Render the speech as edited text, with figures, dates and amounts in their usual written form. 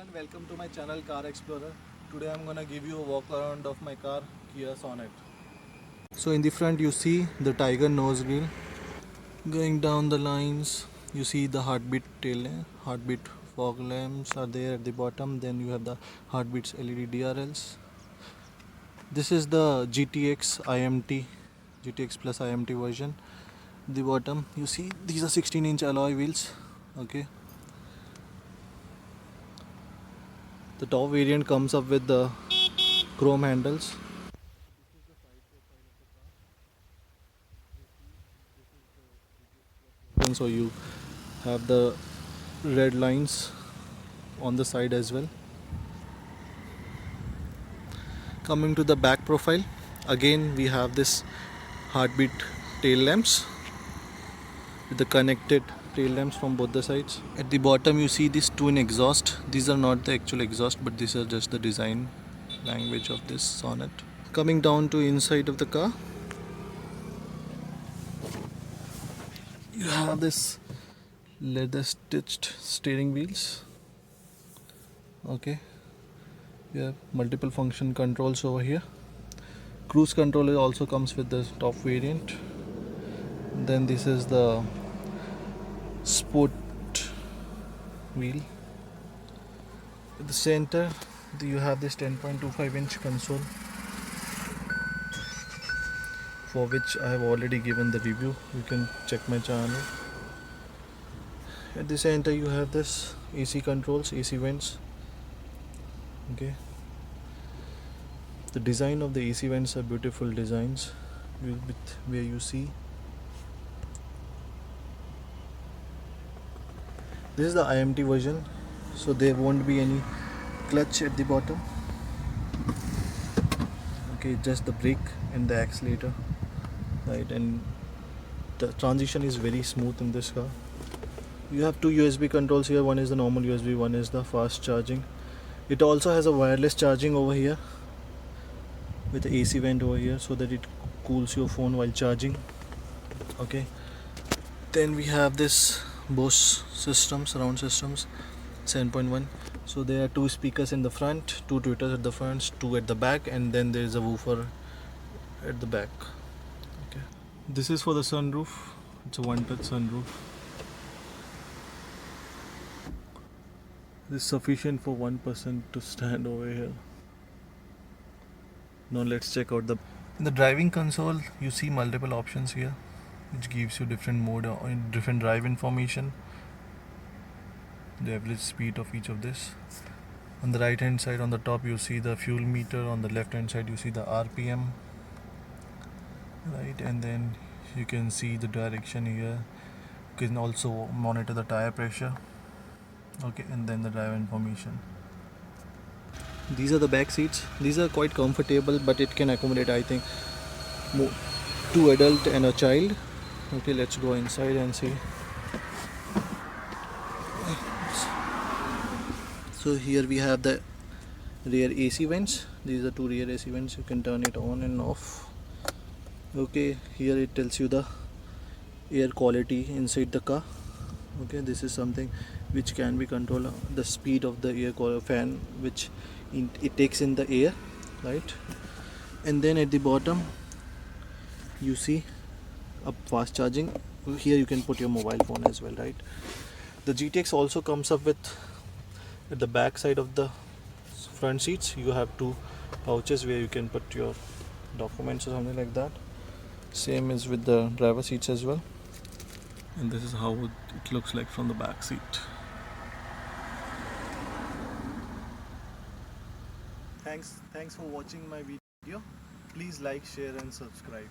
everyone, welcome to my channel Car Explorer. Today I'm gonna give you a walk around of my car Kia Sonet. So in the front you see the Tiger nose grille. Going down the lines you see the heartbeat tail lamp, heartbeat fog lamps are there at the bottom. Then you have the heartbeats LED DRLs. This is the GTX IMT, GTX Plus IMT version. The bottom you see these are 16-inch alloy wheels. Okay. The top variant comes up with the chrome handles. And so you have the red lines on the side as well. Coming to the back profile, again we have this heartbeat tail lamps with the connected tail lamps from both the sides. At the bottom you see this twin exhaust. These are not the actual exhaust, but these are just the design language of this Sonet. Coming down to inside of the car, you have this leather stitched steering wheels. Okay, you have multiple function controls over here. Cruise control also comes with the top variant. Then this is the sport wheel. At the center you have this 10.25-inch console, for which I have already given the review. You can check my channel. At the center you have this AC controls, AC vents. Okay, the design of the AC vents are beautiful designs with where you see this is the IMT version, so there won't be any clutch at the bottom. Okay, just the brake and the accelerator, right? And the transition is very smooth in this car. You have two USB controls here. One is the normal USB, one is the fast charging. It also has a wireless charging over here with the AC vent over here, so that it cools your phone while charging. Okay, then we have this Bose systems, surround systems 7.1. so there are two speakers in the front, two tweeters at the front, two at the back, and then there is a woofer at the back. Okay, this is for the sunroof. It's a one-touch sunroof. This is sufficient for one person to stand over here. Now let's check out the in the driving console. You see multiple options here, which gives you different mode or different drive information, the average speed of each of this. On the right hand side on the top you see the fuel meter, on the left hand side you see the RPM, right? And then you can see the direction here. You can also monitor the tire pressure. Okay, and then the driver information. These are the back seats. These are quite comfortable, but it can accommodate, I think, two adult and a child. Okay, let's go inside and see. So here we have the rear AC vents. These are two rear AC vents. You can turn it on and off. Okay, here it tells you the air quality inside the car. Okay, this is something which can be controlled, the speed of the air fan which it takes in the air, right? And then at the bottom you see a fast charging. Here you can put your mobile phone as well, right? The GTX also comes up with, at the back side of the front seats you have two pouches where you can put your documents or something like that. Same is with the driver seats as well. And this is how it looks like from the back seat. Thanks for watching my video. Please like, share and subscribe.